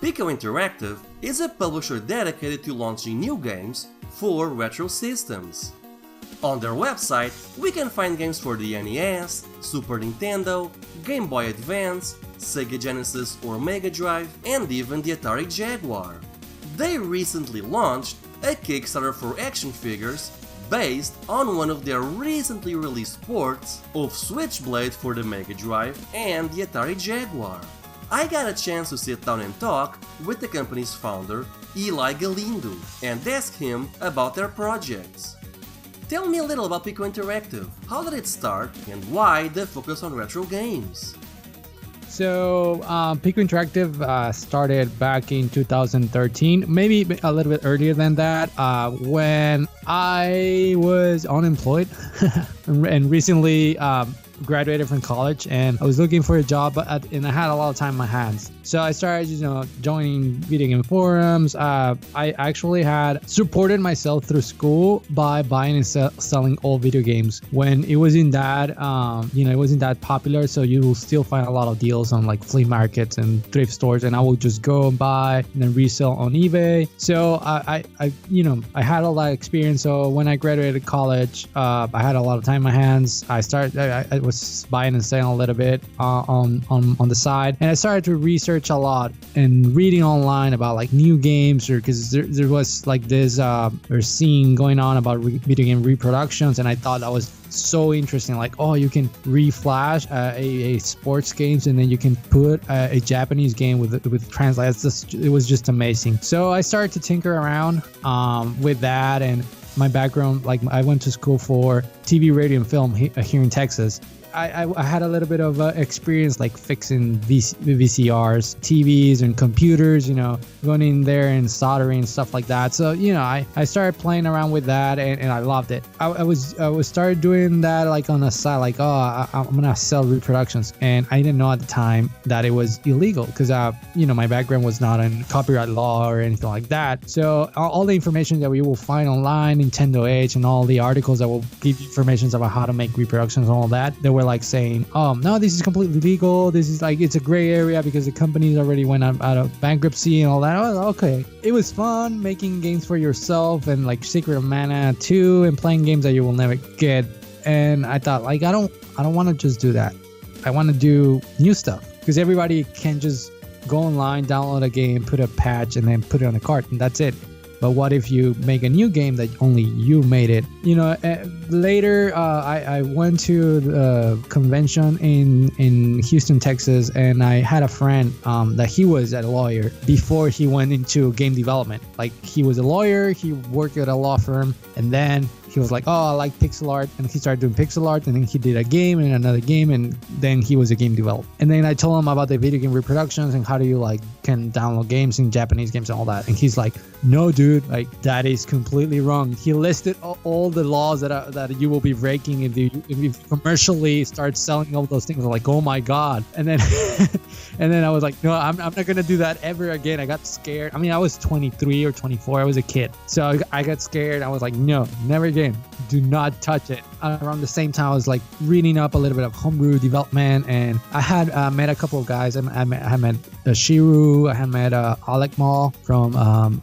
Piko Interactive is a publisher dedicated to launching new games for retro systems. On their website, we can find games for the NES, Super Nintendo, Game Boy Advance, Sega Genesis or Mega Drive, and even the Atari Jaguar. They recently launched a Kickstarter for action figures based on one of their recently released ports of Switchblade for the Mega Drive and the Atari Jaguar. I got a chance to sit down and talk with the company's founder, Eleazar Galindo, and ask him about their projects. Tell me a little about Piko Interactive. How did it start and why the focus on retro games? So, Piko Interactive started back in 2013, maybe a little bit earlier than that, when I was unemployed and recently graduated from college, and I was looking for a job, and I had a lot of time on my hands. So I started, joining video game forums. I actually had supported myself through school by buying and selling old video games when it wasn't that, it wasn't that popular. So you will still find a lot of deals on like flea markets and thrift stores, and I would just go and buy and then resell on eBay. So I had a lot of experience. So when I graduated college, I had a lot of time on my hands. I was buying and selling a little bit on the side, and I started to research a lot and reading online about like new games, or because there was like this scene going on about video game reproductions, and I thought that was so interesting. Like, oh, you can reflash a sports games, and then you can put a Japanese game with translate. It was just amazing. So I started to tinker around with that, and my background, like I went to school for TV, radio, and film here in Texas. I had a little bit of experience like fixing VCRs, TVs, and computers, going in there and soldering and stuff like that. So, I started playing around with that, and I loved it. I was started doing that like on the side, like, I'm gonna sell reproductions, and I didn't know at the time that it was illegal because my background was not in copyright law or anything like that. So all the information that we will find online, Nintendo Age, and all the articles that will give you information about how to make reproductions and all that, they were like saying, oh no, this is completely legal, this is like, it's a gray area because the companies already went out of bankruptcy and all that. I was okay. It was fun making games for yourself, and like Secret of Mana 2, and playing games that you will never get. And I thought, like, I don't want to just do that. I want to do new stuff, because everybody can just go online, download a game, put a patch, and then put it on a cart, and that's it. But what if you make a new game that only you made it? Later, I went to the convention in Houston, Texas, and I had a friend that he was a lawyer before he went into game development. Like, he was a lawyer, he worked at a law firm, and then he was like, oh, I like pixel art, and he started doing pixel art, and then he did a game and another game, and then he was a game developer. And then I told him about the video game reproductions and how do you can download games in Japanese games and all that, and he's like, no dude, like, that is completely wrong. He listed all the laws that you will be breaking if you commercially start selling all those things. I'm like, oh my god. And then and then I was like, no, I'm not gonna do that ever again. I got scared. I mean, I was 23 or 24. I was a kid, so I got scared. I was like, no, never again. Do not touch it. Around the same time, I was like reading up a little bit of homebrew development, and I had met a couple of guys. I met Shiru. I had met Alec Mall from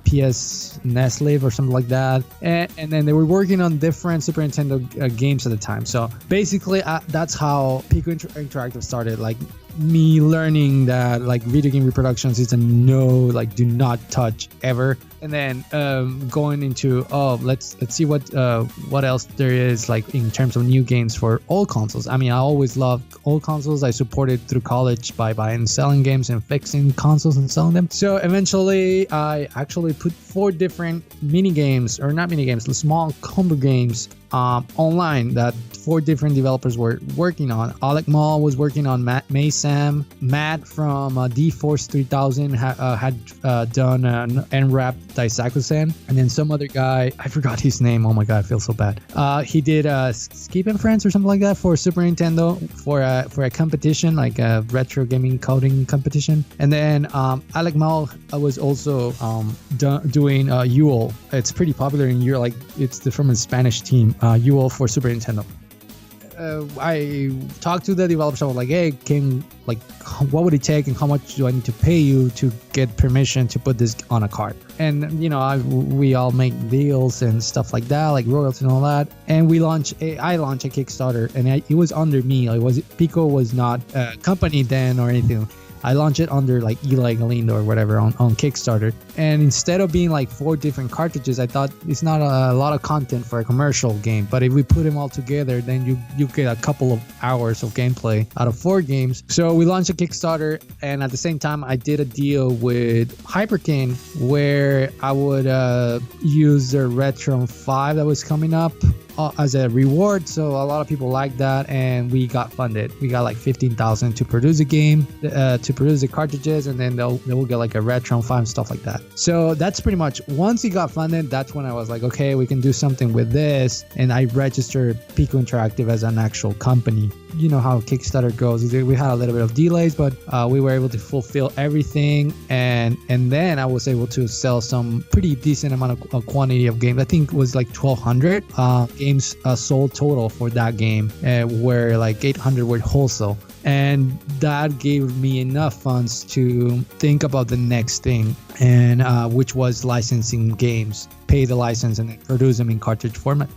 PS Neslive or something like that, and then they were working on different Super Nintendo games at the time. So basically, that's how Piko Interactive started. Like, me learning that like video game reproductions is a no, like, do not touch ever. And then going into let's see what else there is like in terms of new games for old consoles. I mean, I always loved old consoles. I supported through college by buying and selling games and fixing consoles and selling them. So eventually I actually put 4 different small combo games online that 4 different developers were working on. Alec Mall was working on Maysam. Matt from D-Force 3000 had done an NRAP Daisaku-sen, and then some other guy, I forgot his name. Oh my god, I feel so bad. He did Skip and Friends or something like that for Super Nintendo for a competition, like a retro gaming coding competition. And then Alec Mall was also doing UL. It's pretty popular in Europe. Like, it's from a Spanish team, UL for Super Nintendo. I talked to the developers. I was like, hey, what would it take and how much do I need to pay you to get permission to put this on a cart? And we all make deals and stuff like that, like royalties and all that. And I launched a Kickstarter, and it was under me. Piko was not a company then or anything. I launched it under like Eleazar Galindo or whatever on Kickstarter. And instead of being like 4 different cartridges, I thought it's not a lot of content for a commercial game. But if we put them all together, then you get a couple of hours of gameplay out of 4 games. So we launched a Kickstarter, and at the same time, I did a deal with Hyperkin where I would use their Retron 5 that was coming up as a reward. So a lot of people liked that, and we got funded. We got like $15,000 to produce the game, to produce the cartridges, and then they will get like a Retron 5 and stuff like that. So that's pretty much, once it got funded, that's when I was like, okay, we can do something with this. And I registered Piko Interactive as an actual company. You know how Kickstarter goes. We had a little bit of delays, but we were able to fulfill everything, and then I was able to sell some pretty decent amount of quantity of games. I think it was like 1,200 games sold total for that game, where like 800 were wholesale. And that gave me enough funds to think about the next thing, and which was licensing games, pay the license and then produce them in cartridge format.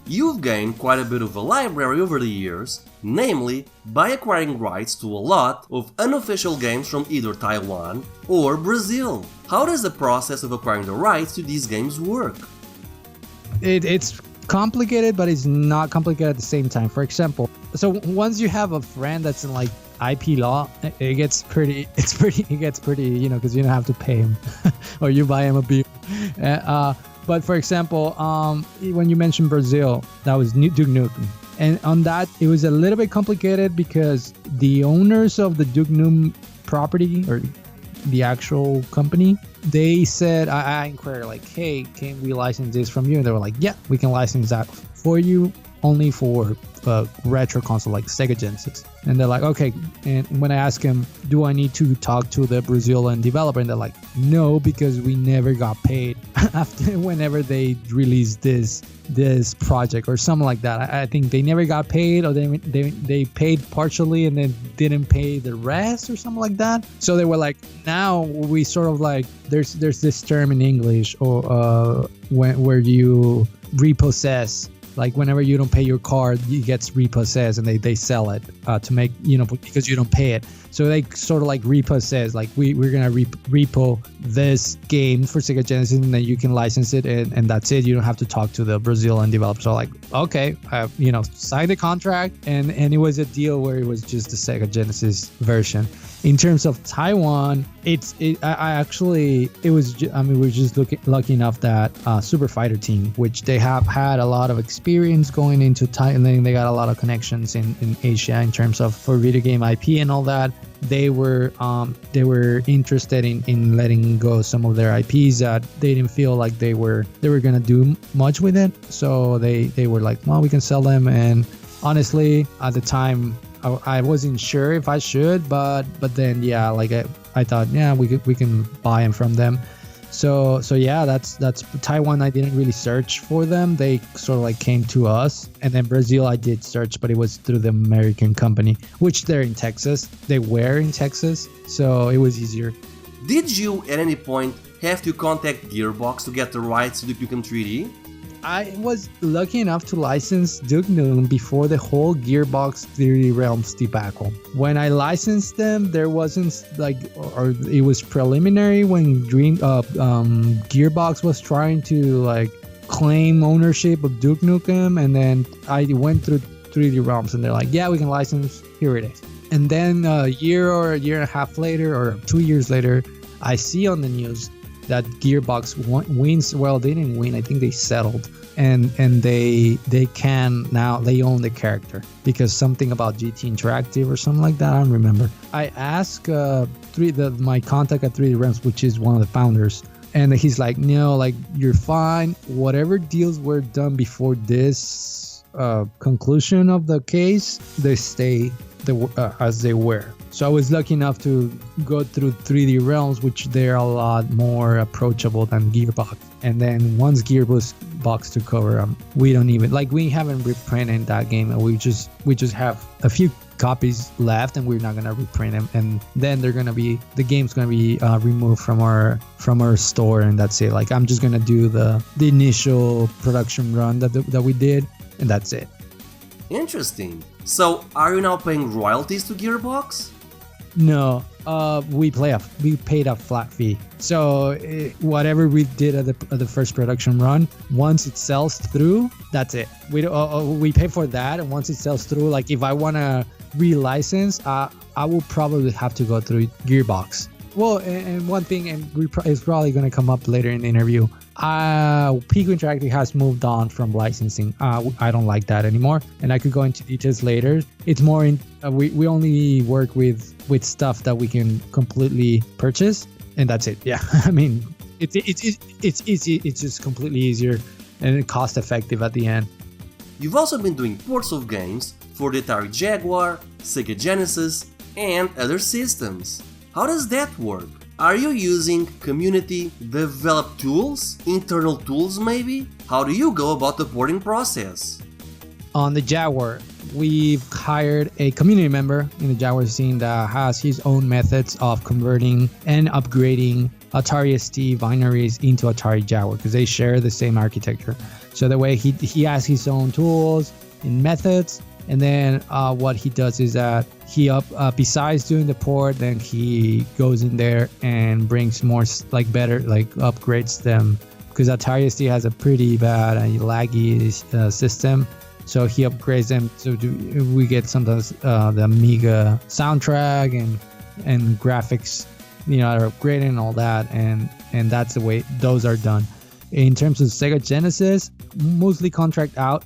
You've gained quite a bit of a library over the years, namely by acquiring rights to a lot of unofficial games from either Taiwan or Brazil. How does the process of acquiring the rights to these games work? It's complicated, but it's not complicated at the same time. For example, so once you have a friend that's in like IP law, it gets pretty, because you don't have to pay him or you buy him a beer. But for example, when you mentioned Brazil, that was Duke Nukem. And on that, it was a little bit complicated because the owners of the Duke Nukem property, or the actual company, they said, I inquired like, hey, can we license this from you? And they were like, yeah, we can license that for you, only for retro console like Sega Genesis. And they're like, okay. And when I asked him, do I need to talk to the Brazilian developer? And they're like, no, because we never got paid whenever they released this project or something like that. I think they never got paid, or they paid partially and then didn't pay the rest or something like that. So they were like, now we sort of like, there's this term in English, or where you repossess. Like whenever you don't pay your card, it gets repossessed, and they sell it to make, because you don't pay it. So they sort of like repossess, like we're gonna repo this game for Sega Genesis, and then you can license it, and that's it. You don't have to talk to the Brazilian developer. So like, okay, sign the contract, and it was a deal where it was just the Sega Genesis version. In terms of Taiwan, we were just lucky enough that Super Fighter Team, which they have had a lot of experience going into Thailand, they got a lot of connections in Asia in terms of for video game IP and all that. They were interested in letting go some of their IPs that they didn't feel like they were gonna do much with it. So they were like, well, we can sell them. And honestly, at the time, I wasn't sure if I should, but then yeah, like I thought, yeah, we can buy them from them. So yeah, that's Taiwan. I didn't really search for them. They sort of like came to us. And then Brazil, I did search, but it was through the American company, which they're in Texas. They were in Texas, so it was easier. Did you at any point have to contact Gearbox to get the rights to Duke Nukem 3D? I was lucky enough to license Duke Nukem before the whole Gearbox 3D Realms debacle. When I licensed them, there wasn't or it was preliminary when Gearbox was trying to claim ownership of Duke Nukem, and then I went through 3D Realms, and they're like, yeah, we can license, here it is. And then a year or a year and a half later, or 2 years later, I see on the news that Gearbox wins. Well, they didn't win. I think they settled, and they can now, they own the character because something about GT Interactive or something like that. I don't remember. I asked my contact at 3D Realms, which is one of the founders, and he's like, no, like, you're fine. Whatever deals were done before this conclusion of the case, they stay. as they were. So I was lucky enough to go through 3D Realms, which they're a lot more approachable than Gearbox. And then once Gearbox took over, we haven't reprinted that game, and we just have a few copies left, and we're not gonna reprint them. And then the game's gonna be removed from our store, and that's it. Like, I'm just gonna do the initial production run that we did, and that's it. Interesting. So, are you now paying royalties to Gearbox? No, we paid a flat fee. So whatever we did at the first production run, once it sells through, that's it. We pay for that, and once it sells through, like if I wanna relicense, I will probably have to go through Gearbox. Well, and one thing, and it's probably gonna come up later in the interview. Piko Interactive has moved on from licensing. I don't like that anymore, and I could go into details later. It's more we only work with stuff that we can completely purchase, and that's it. Yeah, I mean, it's easy. It's just completely easier and cost effective at the end. You've also been doing ports of games for the Atari Jaguar, Sega Genesis, and other systems. How does that work? Are you using community-developed tools? Internal tools, maybe? How do you go about the porting process? On the Jaguar, we've hired a community member in the Jaguar scene that has his own methods of converting and upgrading Atari ST binaries into Atari Jaguar, because they share the same architecture. So the way he has his own tools and methods, and then what he does is that he besides doing the port, then he goes in there and brings more better upgrades them, because Atari ST has a pretty bad and laggy system. So he upgrades them, so we get sometimes the Amiga soundtrack and graphics, are upgraded and all that, and that's the way those are done. In terms of Sega Genesis, mostly contract out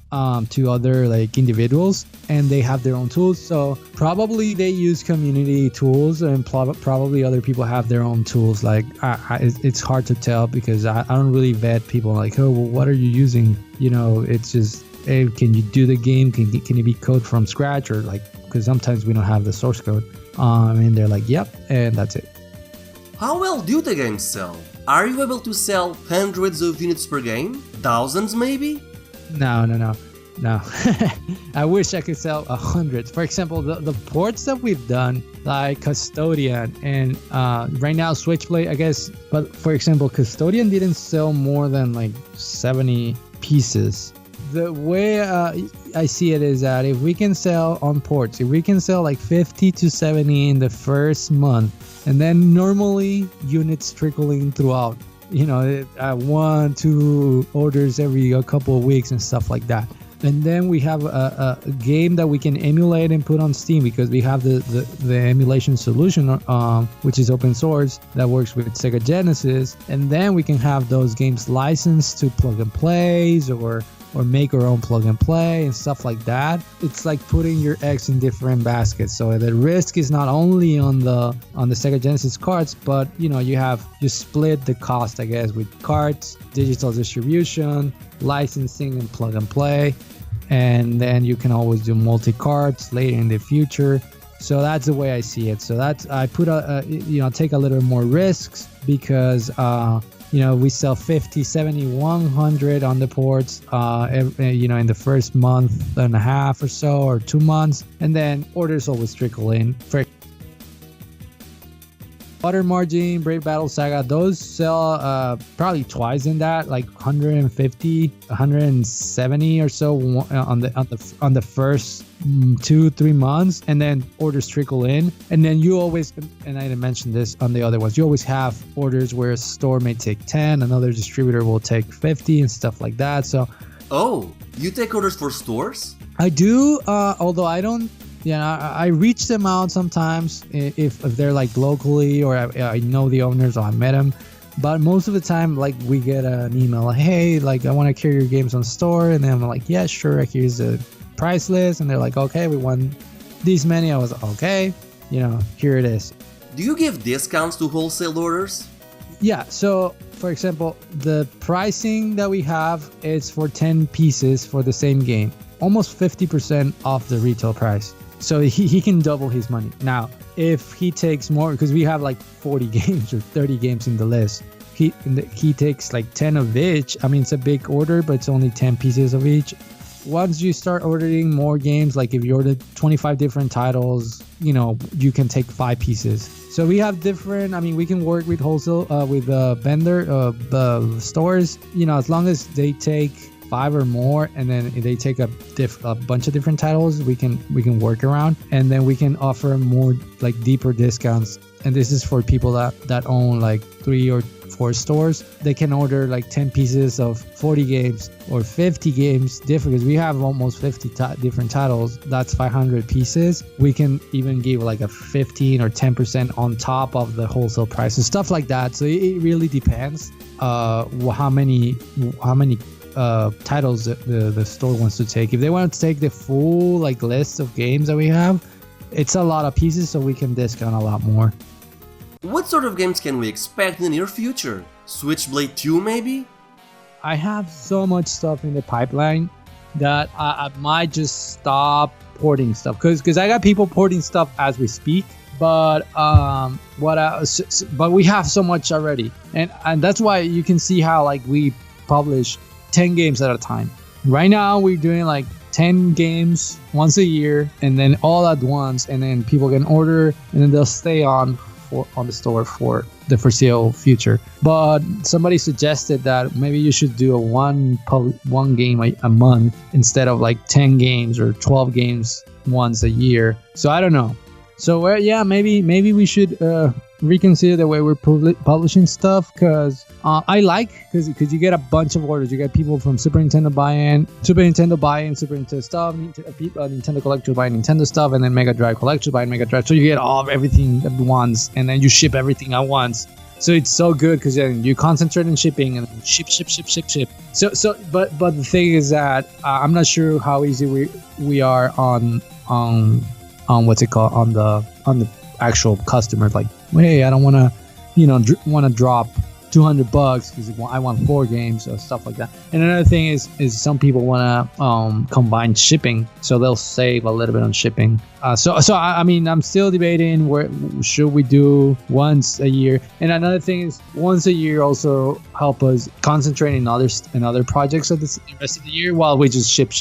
to other individuals, and they have their own tools. So probably they use community tools, and probably other people have their own tools. It's hard to tell, because I don't really vet people what are you using? It's just, hey, can you do the game? Can it be code from scratch, or because sometimes we don't have the source code. And they're like, yep, and that's it. How well do the games sell? Are you able to sell hundreds of units per game? Thousands, maybe? No. I wish I could sell 100. For example, the ports that we've done, like Custodian and right now Switchblade, I guess. But for example, Custodian didn't sell more than 70 pieces. The way I see it is that if we can sell on ports, if we can sell 50 to 70 in the first month, and then normally units trickling throughout, 1-2 orders every a couple of weeks and stuff like that. And then we have a game that we can emulate and put on Steam, because we have the emulation solution, which is open source, that works with Sega Genesis. And then we can have those games licensed to plug and plays, or make our own plug and play and stuff like that. It's like putting your eggs in different baskets. So the risk is not only on the Sega Genesis carts, but you split the cost, I guess, with carts, digital distribution, licensing, and plug and play. And then you can always do multi-carts later in the future. So that's the way I see it. So I put take a little more risks, because we sell 50, 70, 100 on the ports, in the first month and a half or so, or 2 months, and then orders always trickle in. For Water Margin, Brave Battle Saga, those sell probably twice in that, 150, 170 or so on the first 2-3 months, and then orders trickle in. And then you always, and I didn't mention this on the other ones, you always have orders where a store may take 10, another distributor will take 50 and stuff like that. So you take orders for stores? I do, although I don't. I reach them out sometimes if they're locally, or I know the owners, or I met them. But most of the time, we get an email hey, I want to carry your games on store, and then I'm like, yeah, sure, here's the price list, and they're like, okay, we want these many. I was like, okay, here it is. Do you give discounts to wholesale orders? Yeah, so for example, the pricing that we have is for 10 pieces for the same game, almost 50% off the retail price. So he can double his money. Now, if he takes more, because we have like 40 games or 30 games in the list, he takes like 10 of each. I mean, it's a big order, but it's only 10 pieces of each. Once you start ordering more games, like if you order 25 different titles, you know, you can take 5 pieces. So we have different, I mean, we can work with wholesale, with vendor, stores, you know, as long as they take 5 or more, and then if they take a bunch of different titles, we can work around, and then we can offer more like deeper discounts. And this is for people that own like 3 or 4 stores. They can order like 10 pieces of 40 games or 50 games different, because we have almost 50 different titles. That's 500 pieces. We can even give like a 15 or 10% on top of the wholesale price and stuff like that. So it really depends how many titles the store wants to take. If they want to take the full like list of games that we have, it's a lot of pieces, so we can discount a lot more. What sort of games can we expect in the near future? Switchblade 2 maybe? I have so much stuff in the pipeline that I might just stop porting stuff, because I got people porting stuff as we speak. But but we have so much already, and that's why you can see how like we publish 10 games at a time. Right now we're doing like 10 games once a year, and then all at once, and then people can order, and then they'll stay on the store for the foreseeable future. But somebody suggested that maybe you should do one game a month instead of like 10 games or 12 games once a year. So I don't know. So yeah, maybe we should reconsider the way we're publishing stuff, because I like, because you get a bunch of orders. You get people from Super Nintendo buying Super Nintendo stuff, Nintendo collectors buying Nintendo stuff, and then Mega Drive collectors buying Mega Drive. So you get everything at once, and then you ship everything at once. So it's so good, because then you concentrate on shipping and ship. So but the thing is that I'm not sure how easy we are on what's it called, on the actual customer. Like, hey, I don't want to drop $200 because I want 4 games or stuff like that. And another thing is some people want to combine shipping, so they'll save a little bit on shipping. So I mean, I'm still debating where should we do once a year. And another thing is, once a year also help us concentrate in other projects of the rest of the year, while we just ship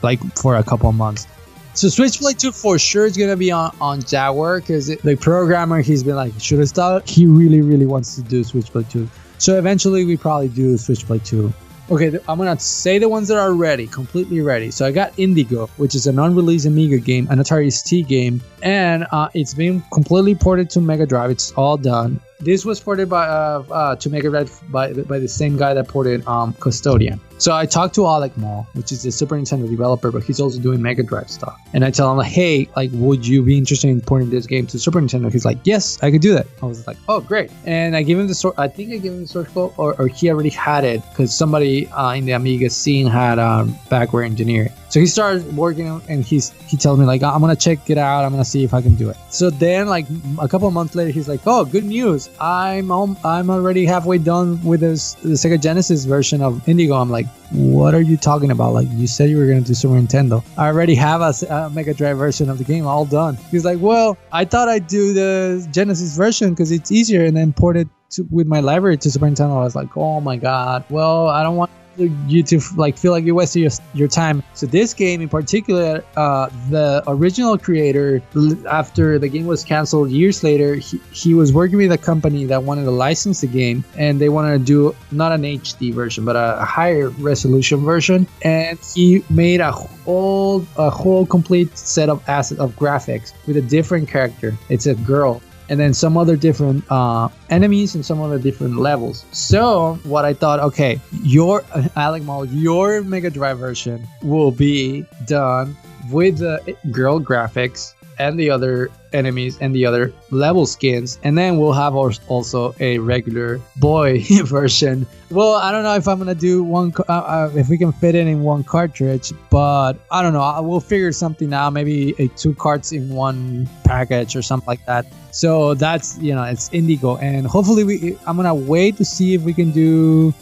like for a couple of months. So Switchblade 2 for sure is going to be on Jaguar, because the programmer, he's been like, should I start? He really, really wants to do Switchblade 2. So eventually we probably do Switchblade 2. Okay, I'm going to say the ones that are ready, completely ready. So I got Indigo, which is an unreleased Amiga game, an Atari ST game, and it's been completely ported to Mega Drive. It's all done. This was ported to Mega Drive by the same guy that ported Custodian. So I talked to Alec Mall, which is the Super Nintendo developer, but he's also doing Mega Drive stuff. And I tell him, like, hey, like, would you be interested in porting this game to Super Nintendo? He's like, yes, I could do that. I was like, oh, great. And I gave him the source. I think I gave him the source code, or he already had it, because somebody in the Amiga scene had backward engineering. So he started working, and he tells me, like, I'm gonna check it out. I'm gonna see if I can do it. So then, like, a couple of months later, he's like, oh, good news. I'm already halfway done with the Sega Genesis version of Indigo. I'm like, what are you talking about? Like, you said you were gonna do Super Nintendo. I already have a Mega Drive version of the game all done. He's like, well, I thought I'd do the Genesis version because it's easier, and then port it with my library to Super Nintendo. I was like, oh my god. Well, I don't want you to like feel like you wasted your time. So this game in particular, the original creator, after the game was canceled years later, he was working with a company that wanted to license the game, and they wanted to do not an HD version but a higher resolution version, and he made a whole complete set of assets of graphics with a different character. It's a girl, and then some other different enemies and some other different levels. So what I thought, okay, your Alec Mall, your Mega Drive version will be done with the girl graphics and the other enemies and the other level skins, and then we'll have also a regular boy version Well, I don't know if I'm gonna do one. If we can fit it in one cartridge, but I don't know. We'll figure something out. Maybe 2 carts in one package or something like that. So that's it's Indigo, and hopefully I'm gonna wait to see if we can do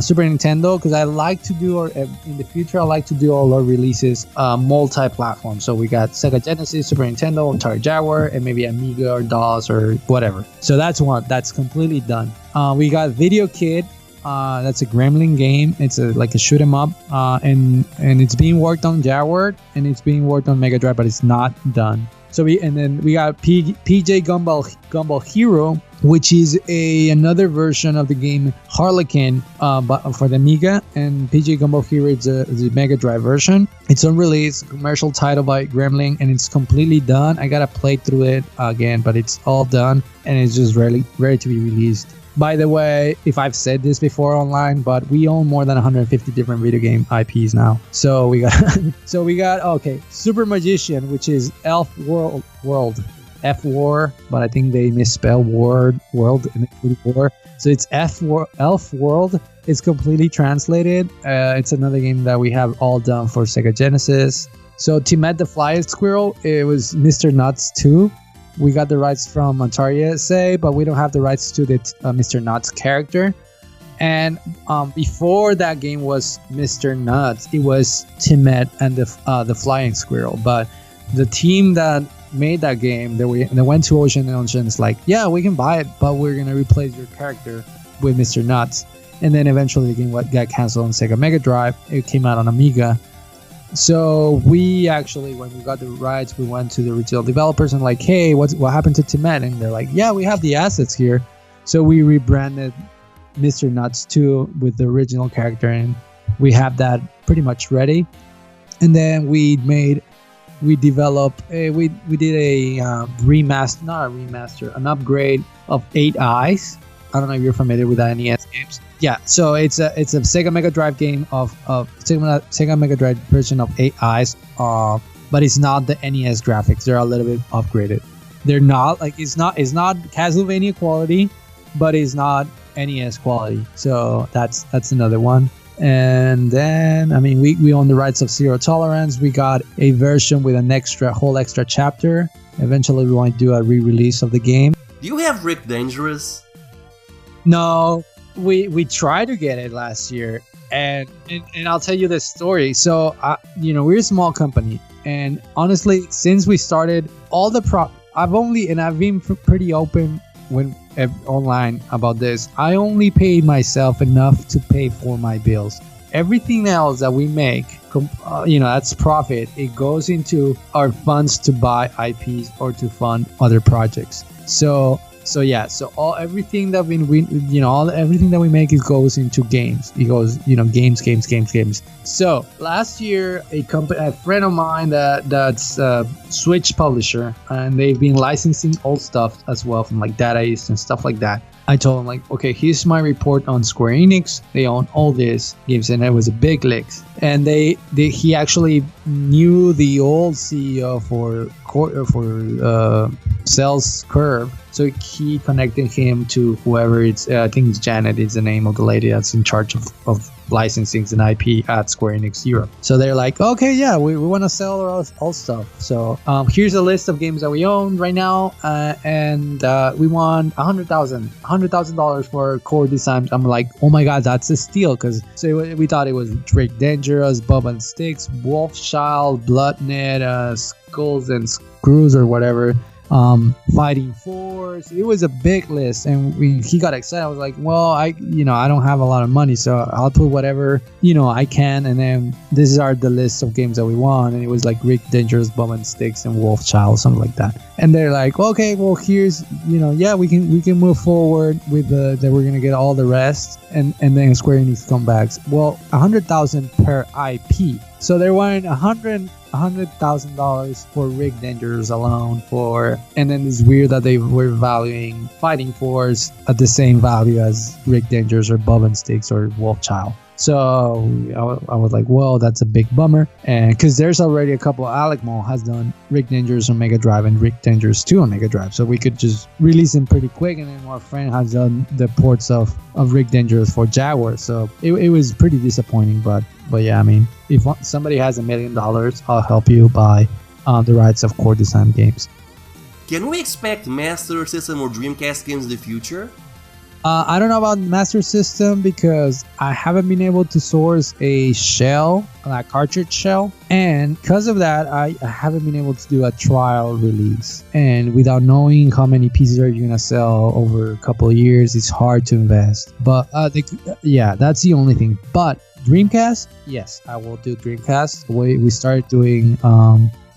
Super Nintendo, because I like to do, or in the future I like to do all our releases multi-platform. So we got Sega Genesis, Super Nintendo, Atari Jaguar, and maybe Amiga or DOS or whatever. So that's completely done. We got Video Kid. That's a Gremlin game. It's like a shoot 'em up, and it's being worked on Jaguar, and it's being worked on Mega Drive, but it's not done. So we got PJ Gumball Hero, which is another version of the game Harlequin, but for the Amiga. And PJ Gumball Hero is the Mega Drive version. It's unreleased commercial title by Gremlin, and it's completely done. I gotta play through it again, but it's all done, and it's just ready to be released. By the way, if I've said this before online, but we own more than 150 different video game IPs now. So we got Super Magician, which is Elf World, F War, but I think they misspell world and include war. So it's Elf World. It's completely translated. It's another game that we have all done for Sega Genesis. So Timet the Fly Squirrel, it was Mr. Nuts 2. We got the rights from Atari USA, but we don't have the rights to the Mr. Nuts character. And before that game was Mr. Nuts, it was Timet and the Flying Squirrel. But the team that made that game, they went to Ocean, and Ocean's like, yeah, we can buy it, but we're gonna replace your character with Mr. Nuts. And then eventually the game got canceled on Sega Mega Drive. It came out on Amiga. So we actually, when we got the rights, we went to the original developers and like, hey, what happened to Timet? And they're like, yeah, we have the assets here. So we rebranded Mr. Nuts 2 with the original character, and we have that pretty much ready. And then we did a remaster, not a remaster, an upgrade of 8 Eyes. I don't know if you're familiar with the NES games. Yeah, so it's a Sega Mega Drive game of Sega Mega Drive version of 8 Eyes, but it's not the NES graphics. They're a little bit upgraded. They're not like it's not Castlevania quality, but it's not NES quality. So that's another one. And then we own the rights of Zero Tolerance. We got a version with an whole extra chapter. Eventually, we want to do a re-release of the game. Do you have Rick Dangerous? No, we tried to get it last year, and I'll tell you this story. So, we're a small company, and honestly, since we started, all the I've been pretty open online about this. I only paid myself enough to pay for my bills. Everything else that we make, that's profit. It goes into our funds to buy IPs or to fund other projects. So everything that everything that we make, it goes into games. It goes, games. So last year, a friend of mine that's Switch publisher, and they've been licensing old stuff as well from like Data East and stuff like that. I told him like, okay, here's my report on Square Enix. They own all these games, and it was a big leak. And he actually knew the old CEO for Sales Curve, so he connected him to whoever I think it's Janet is the name of the lady that's in charge of licensing and IP at Square Enix Europe. So they're like, okay, yeah, we want to sell our old stuff. So here's a list of games that we own right now, and we want $100,000 for core designs. I'm like, oh my god, that's a steal, because we thought it was Drake Dangerous, Bob and Sticks, Wolfchild, Bloodnet, Skulls and Screws or whatever. Fighting Force. It was a big list, and he got excited. I was like, well, I don't have a lot of money, so I'll put whatever I can. And then these are the list of games that we want, and it was like Rick Dangerous, Bum and Sticks, and Wolfchild, something like that. And they're like, okay, well, here's we can move forward with that we're gonna get all the rest, and then Square Enix come back. Well, $100,000 per IP, so they wanted $100,000 for Rick Dangerous alone, and then it's weird that they were valuing Fighting Force at the same value as Rick Dangerous or Bob and Sticks or Wolfchild. So I was like, well, that's a big bummer. And because there's already a couple, Alec Mall has done Rick Dangerous on Mega Drive and Rick Dangerous 2 on Mega Drive. So we could just release them pretty quick. And then our friend has done the ports of Rick Dangerous for Jaguar. So it was pretty disappointing. But yeah, I mean, if somebody has $1 million, I'll help you buy the rights of Core Design games. Can we expect Master System or Dreamcast games in the future? I don't know about Master System because I haven't been able to source a shell, a cartridge shell. And because of that, I haven't been able to do a trial release. And without knowing how many pieces are you going to sell over a couple of years, it's hard to invest. But yeah, that's the only thing. But Dreamcast, yes, I will do Dreamcast. We started doing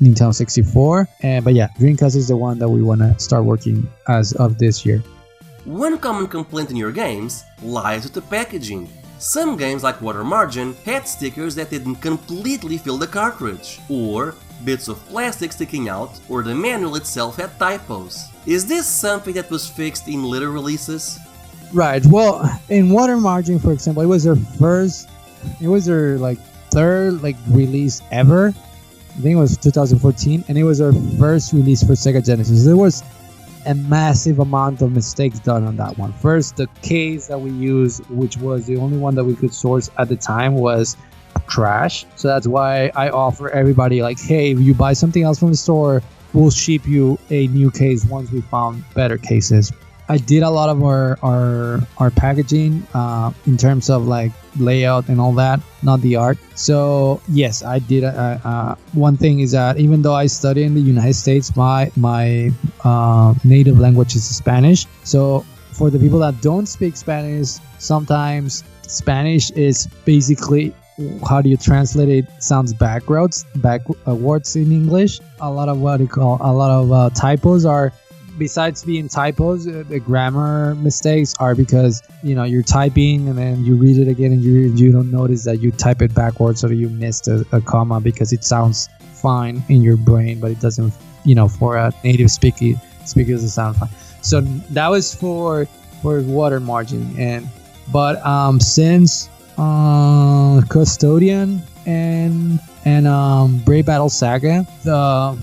Nintendo 64. But yeah, Dreamcast is the one that we want to start working as of this year. One common complaint in your games lies with the packaging. Some games like Water Margin had stickers that didn't completely fill the cartridge, or bits of plastic sticking out, or the manual itself had typos. Is this something that was fixed in later releases? Right, well, in Water Margin, for example, it was their third release ever. I think it was 2014, and it was our first release for Sega Genesis. There was a massive amount of mistakes done on that one. First, the case that we used, which was the only one that we could source at the time, was trash. So that's why I offer everybody, like, hey, if you buy something else from the store, we'll ship you a new case once we found better cases. I did a lot of our packaging in terms of like layout and all that, not the art. So yes, I did. One thing is that even though I study in the United States, my native language is Spanish. So for the people that don't speak Spanish, sometimes Spanish is basically, how do you translate it? Sounds backwards in English. A lot of typos are, besides being typos, the grammar mistakes are because, you know, you're typing and then you read it again and you don't notice that you type it backwards, or you missed a comma because it sounds fine in your brain, but it doesn't, you know, for a native speaker it doesn't sound fine. So that was for Water Margin. But since Custodian and Brave Battle Saga, the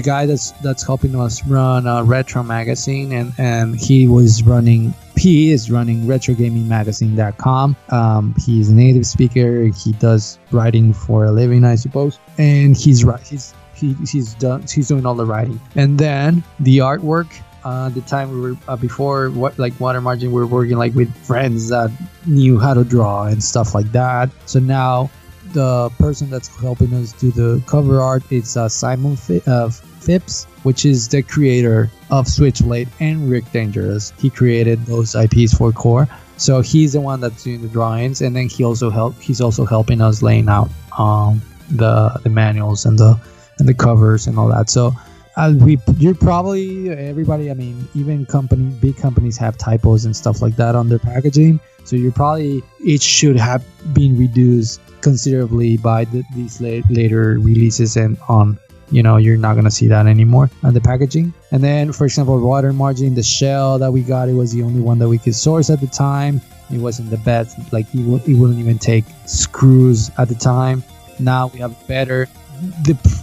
guy that's helping us run Retro Magazine, and he is running RetroGamingMagazine.com. He's a native speaker. He does writing for a living, I suppose, and he's doing all the writing. And then the artwork. The time we were before Water Margin, we were working like with friends that knew how to draw and stuff like that. So now the person that's helping us do the cover art is Simon Phipps, which is the creator of Switchblade and Rick Dangerous. He created those IPs for Core, so he's the one that's doing the drawings, and then he's also helping us laying out the manuals and the covers and all that. So you're probably, everybody, I mean, even big companies have typos and stuff like that on their packaging. So it should have been reduced considerably by these later releases, and on, you know, you're not gonna see that anymore on the packaging. And then, for example, Water Margin, the shell that we got, it was the only one that we could source at the time. It wasn't the best, like it wouldn't even take screws at the time. Now we have better.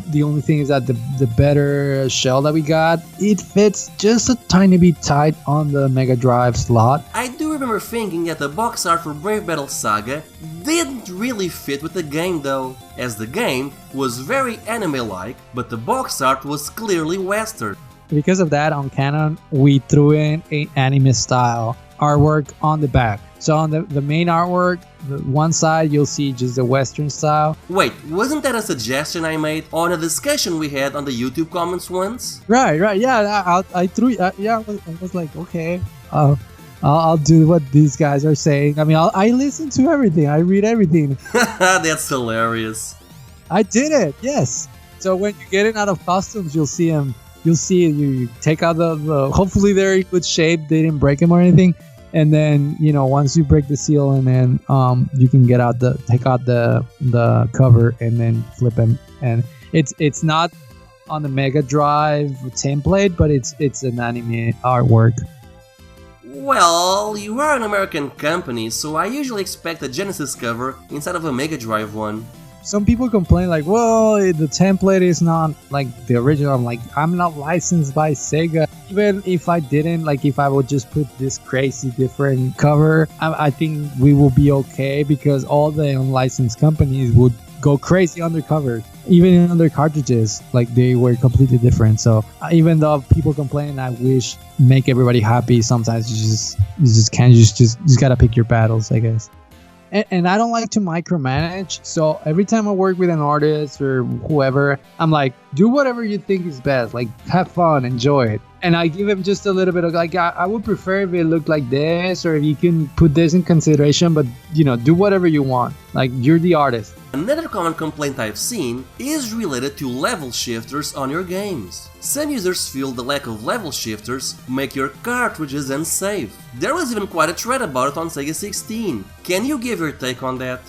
The only thing is that the better shell that we got, it fits just a tiny bit tight on the Mega Drive slot. I do remember thinking that the box art for Brave Battle Saga didn't really fit with the game though, as the game was very anime-like, but the box art was clearly Western. Because of that, on Canon, we threw in an anime style artwork on the back. So on the main artwork, the one side you'll see just the Western style. Wait, wasn't that a suggestion I made on a discussion we had on the YouTube comments once? Right, yeah, I threw, I was like, okay, I'll do what these guys are saying. I mean, I listen to everything, I read everything. That's hilarious. I did it, yes. So when you get it out of costumes, you'll see them. You take out the hopefully they're in good shape, they didn't break them or anything. And then, you know, once you break the seal, and then you can take out the cover and then flip them. And it's not on the Mega Drive template, but it's an anime artwork. Well, you are an American company, so I usually expect a Genesis cover instead of a Mega Drive one. Some people complain like, well, the template is not like the original. I'm like, I'm not licensed by Sega. Even if I didn't, like if I would just put this crazy different cover, I think we will be okay, because all the unlicensed companies would go crazy on their covers. Even on their cartridges, like they were completely different. So even though people complain, I wish make everybody happy. Sometimes you just can't. You just gotta pick your battles, I guess. And I don't like to micromanage, so every time I work with an artist or whoever, I'm like, do whatever you think is best, like have fun, enjoy it. And I give him just a little bit of like, I would prefer if it looked like this, or if you can put this in consideration, but do whatever you want. Like, you're the artist. Another common complaint I've seen is related to level shifters on your games. Some users feel the lack of level shifters make your cartridges unsafe. There was even quite a thread about it on Sega 16. Can you give your take on that?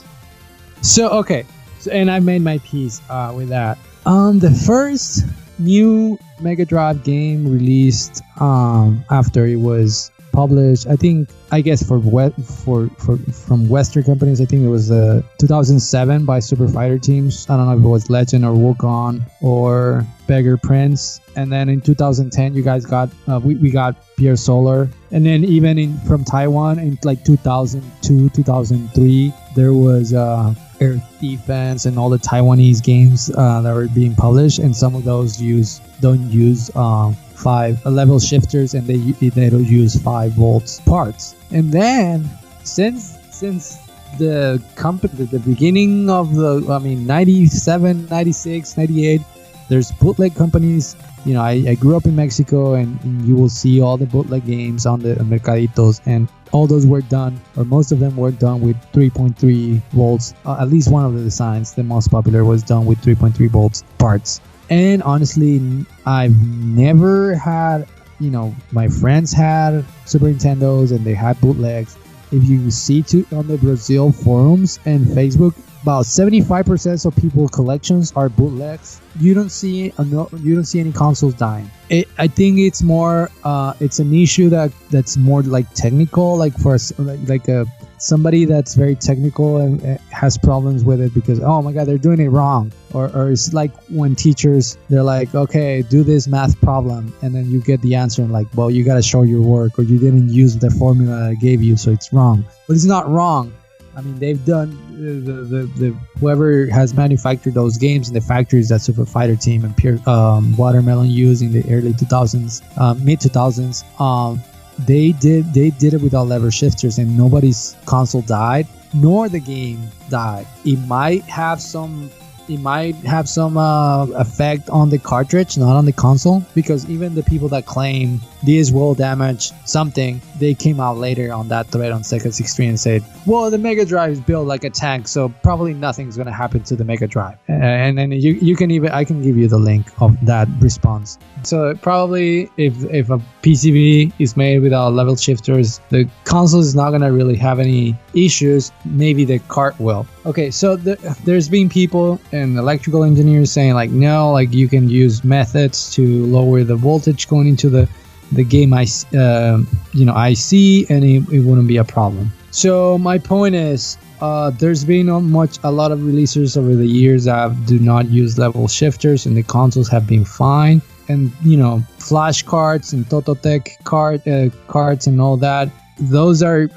So, okay, and I made my peace with that. The first new Mega Drive game released after it was published, I guess from Western companies, I think it was 2007 by Super Fighter Teams. I don't know if it was Legend or Wukong or Beggar Prince. And then in 2010, you guys got we got Pierre Solar. And then even from Taiwan in like 2002, 2003, there was Earth Defense and all the Taiwanese games that were being published, and some of those don't use 5 level shifters, and they don't use 5 volts parts. And then since the company, the beginning of 97, 96, 98, there's bootleg companies. I grew up in Mexico, and you will see all the bootleg games on the mercaditos, and all those were done, or most of them were done with 3.3 volts. At least one of the designs, the most popular, was done with 3.3 volts parts. And honestly, I've never had, my friends had Super Nintendos and they had bootlegs. If you see on the Brazil forums and Facebook, about 75% of people's collections are bootlegs. You don't see any consoles dying. I think it's more it's an issue that's more like technical, like for somebody that's very technical and has problems with it because, oh my god, they're doing it wrong. Or it's like when teachers, they're like, okay, do this math problem, and then you get the answer and like, well, you got to show your work, or you didn't use the formula I gave you, so it's wrong. But it's not wrong. I mean, they've done the whoever has manufactured those games in the factories that Super Fighter Team and Watermelon used in the early 2000s, mid 2000s. They did it without lever shifters, and nobody's console died, nor the game died. It might have some effect on the cartridge, not on the console, because even the people that claim this will damage something, they came out later on that thread on Sega 16 and said, well, the Mega Drive is built like a tank, so probably nothing's going to happen to the Mega Drive. And then I can give you the link of that response. So probably if a PCB is made without level shifters, the console is not going to really have any issues. Maybe the cart will. Okay, so there's been people and electrical engineers saying like, no, like you can use methods to lower the voltage going into the game IC, and it wouldn't be a problem. So my point is, there's been a lot of releases over the years that do not use level shifters, and the consoles have been fine. And flash cards and Tototech cards and all that, those are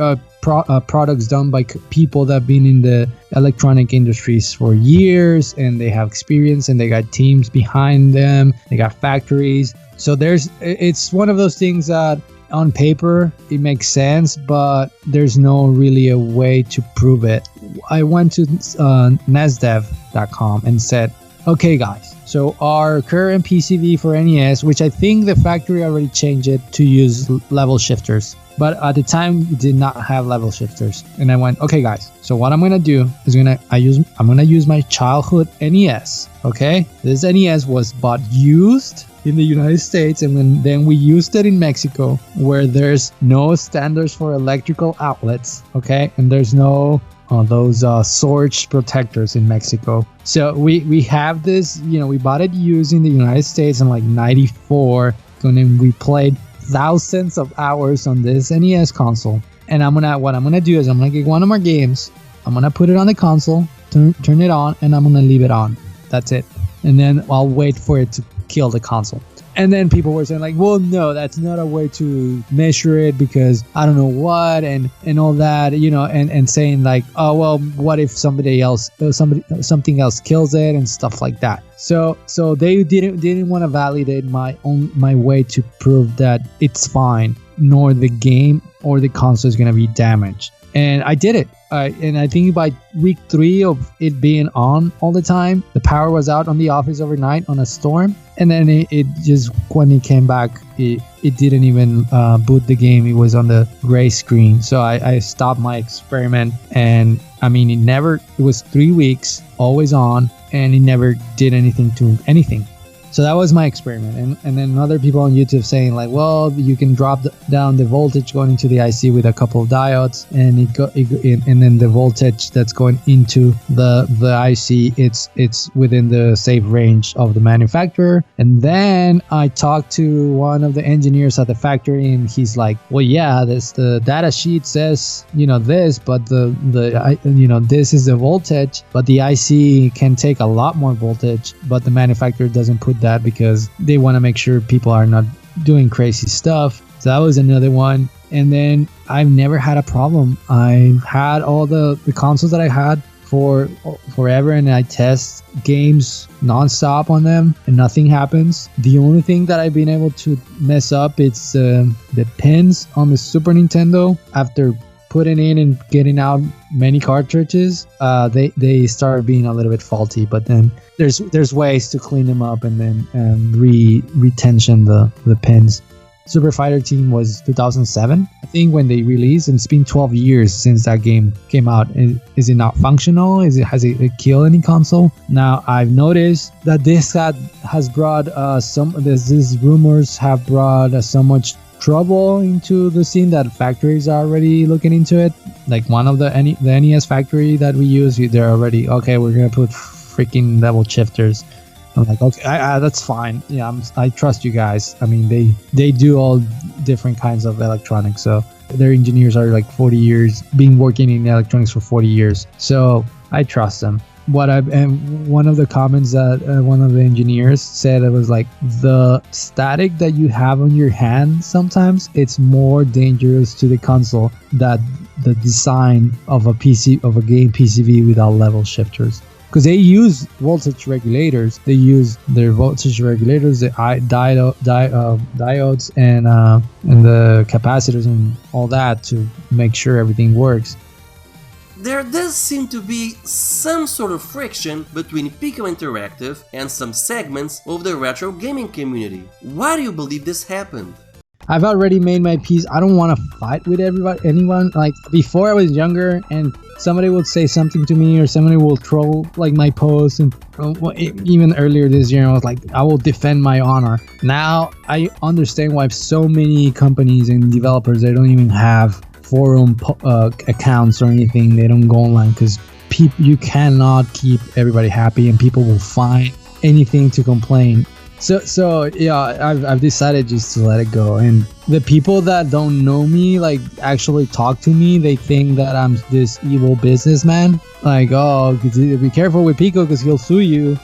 products done by people that have been in the electronic industries for years, and they have experience, and they got teams behind them, they got factories. So it's one of those things that on paper it makes sense, but there's no really a way to prove it. I went to nesdev.com and said, okay guys, so our current PCB for NES, which I think the factory already changed it to use level shifters, but at the time it did not have level shifters. And I went, okay guys, so what I'm gonna do is I'm gonna use my childhood NES. Okay, this NES was bought used in the United States, and then we used it in Mexico, where there's no standards for electrical outlets. Okay, and there's no those surge protectors in Mexico. So we have this, we bought it used in the United States in like 94, and then we played thousands of hours on this NES console, and what I'm gonna do is I'm gonna get one of my games, I'm gonna put it on the console, turn it on, and I'm gonna leave it on. That's it. And then I'll wait for it to kill the console. And then people were saying like, well, no, that's not a way to measure it because I don't know what and all that, you know, and saying like, oh, well, what if something else kills it and stuff like that. So they didn't want to validate my way to prove that it's fine, nor the game or the console is going to be damaged. And I did it. And I think by week 3 of it being on all the time, the power was out on the office overnight on a storm. And then it just, when it came back, it didn't even boot the game. It was on the gray screen. So I stopped my experiment. And I mean, it was 3 weeks, always on, and it never did anything to anything. So that was my experiment. And then other people on YouTube saying like, well, you can drop down the voltage going into the IC with a couple of diodes, and and then the voltage that's going into the IC, it's within the safe range of the manufacturer. And then I talked to one of the engineers at the factory, and he's like, well, yeah, the data sheet says, you know, this, but this is the voltage, but the IC can take a lot more voltage, but the manufacturer doesn't put that because they want to make sure people are not doing crazy stuff. So that was another one. And then I've never had a problem. I've had all the consoles that I had for forever, and I test games nonstop on them and nothing happens. The only thing that I've been able to mess up is the pins on the Super Nintendo. After putting in and getting out many cartridges, they started being a little bit faulty, but then there's ways to clean them up and then retension the pins. Super Fighter Team was 2007, I think, when they released, and it's been 12 years since that game came out. Is it not functional? Has it killed any console? Now I've noticed that this has brought these rumors have brought so much trouble into the scene that factories are already looking into it. Like one of the NES factory that we use, they're already, okay, we're gonna put freaking level shifters. I'm like, okay, that's fine. Yeah, I trust you guys. I mean, they do all different kinds of electronics, so their engineers are like 40 years, been working in electronics for 40 years. So I trust them. And one of the comments that one of the engineers said, it was like, the static that you have on your hand, sometimes it's more dangerous to the console than the design of a game PCB without level shifters. Because they use voltage regulators, the diodes and the capacitors and all that to make sure everything works. There does seem to be some sort of friction between Piko Interactive and some segments of the retro gaming community. Why do you believe this happened? I've already made my peace. I don't want to fight with anyone. Like before I was younger and somebody would say something to me or somebody will troll like my posts, and even earlier this year I was like, I will defend my honor. Now I understand why so many companies and developers, they don't even have forum accounts or anything. They don't go online because you cannot keep everybody happy, and people will find anything to complain. So yeah, I've decided just to let it go. And the people that don't know me, like actually talk to me, they think that I'm this evil businessman. Like, oh, be careful with Piko because he'll sue you.